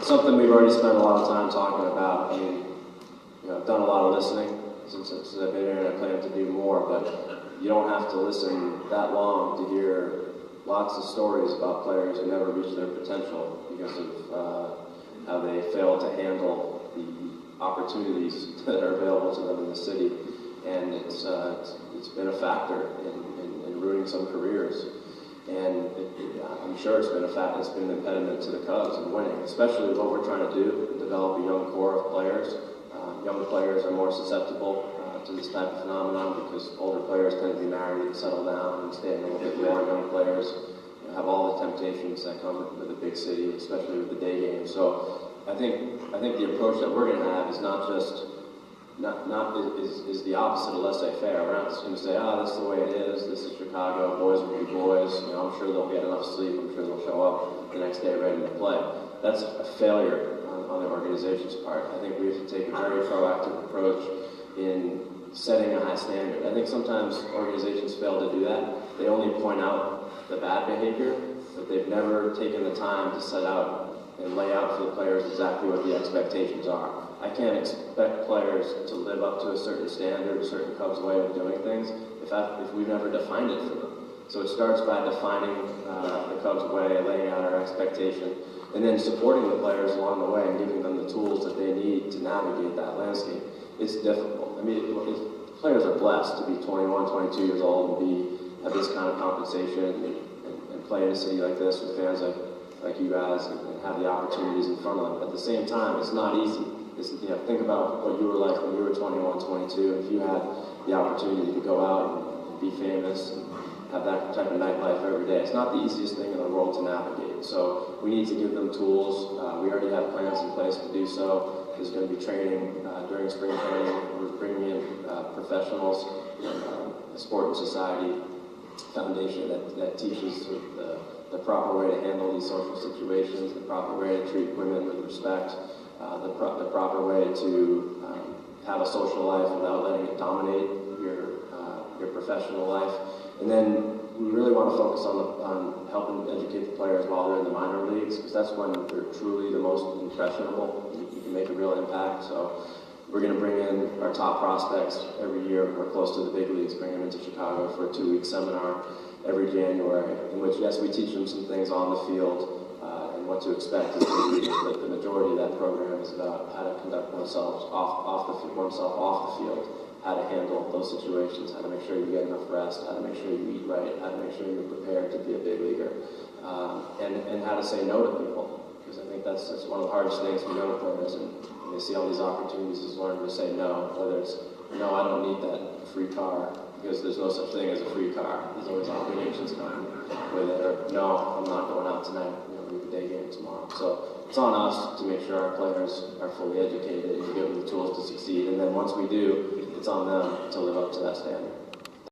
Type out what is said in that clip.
something we've already spent a lot of time talking about. I mean, I've done a lot of listening since I've been here, and I plan to do more, but you don't have to listen that long to hear lots of stories about players who never reach their potential because of how they fail to handle the opportunities that are available to them in the city. And it's been a factor in ruining some careers. And I'm sure it's been it's been an impediment to the Cubs in winning, especially what we're trying to do, develop a young core of players. Young players are more susceptible to this type of phenomenon because older players tend to be married and settle down and stay a little bit more. Young players have all the temptations that come with a big city, especially with the day game. So I think the approach that we're going to have is not just is the opposite of laissez-faire. We're not just going to say, this is the way it is. This is Chicago. Boys will be boys. I'm sure they'll get enough sleep. I'm sure they'll show up the next day ready to play. That's a failure on the organization's part. I think we have to take a very proactive approach in setting a high standard. I think sometimes organizations fail to do that. They only point out the bad behavior, but they've never taken the time to set out and lay out for the players exactly what the expectations are. I can't expect players to live up to a certain standard, a certain Cubs way of doing things, if we've never defined it for them. So it starts by defining the Cubs way, laying out our expectation, and then supporting the players along the way and giving them the tools that they need to navigate that landscape. It's difficult. I mean, players are blessed to be 21, 22 years old and have this kind of compensation and play in a city like this with fans like you guys and have the opportunities in front of them. At the same time, it's not easy. Think about what you were like when you were 21, 22, and if you had the opportunity to go out and be famous and have that type of nightlife every day. It's not the easiest thing in the world to navigate. So we need to give them tools. We already have plans in place to do so. There's going to be training during spring training. We're bringing in professionals, the Sport and Society Foundation that teaches the proper way to handle these social situations, the proper way to treat women with respect, the proper way to have a social life without letting it dominate your professional life. And then we really want to focus on helping educate the players while they're in the minor leagues, because that's when they're truly the most impressionable. You can make a real impact. So we're going to bring in our top prospects every year. We're close to the big leagues, bring them into Chicago for a 2-week seminar every January, in which, yes, we teach them some things on the field, and what to expect as leaders, but the majority of that program is about how to conduct oneself off the field, how to handle those situations, how to make sure you get enough rest, how to make sure you eat right, how to make sure you're prepared to be a big leaguer, and how to say no to people. Because I think that's one of the hardest things for young players, and they see all these opportunities is learning to say no, whether it's, no, I don't need that free car, because there's no such thing as a free car. There's always obligations coming with it, or no, I'm not going out tonight, we have a day game tomorrow. So it's on us to make sure our players are fully educated and give them the tools to succeed, and then once we do, it's on them to live up to that standard.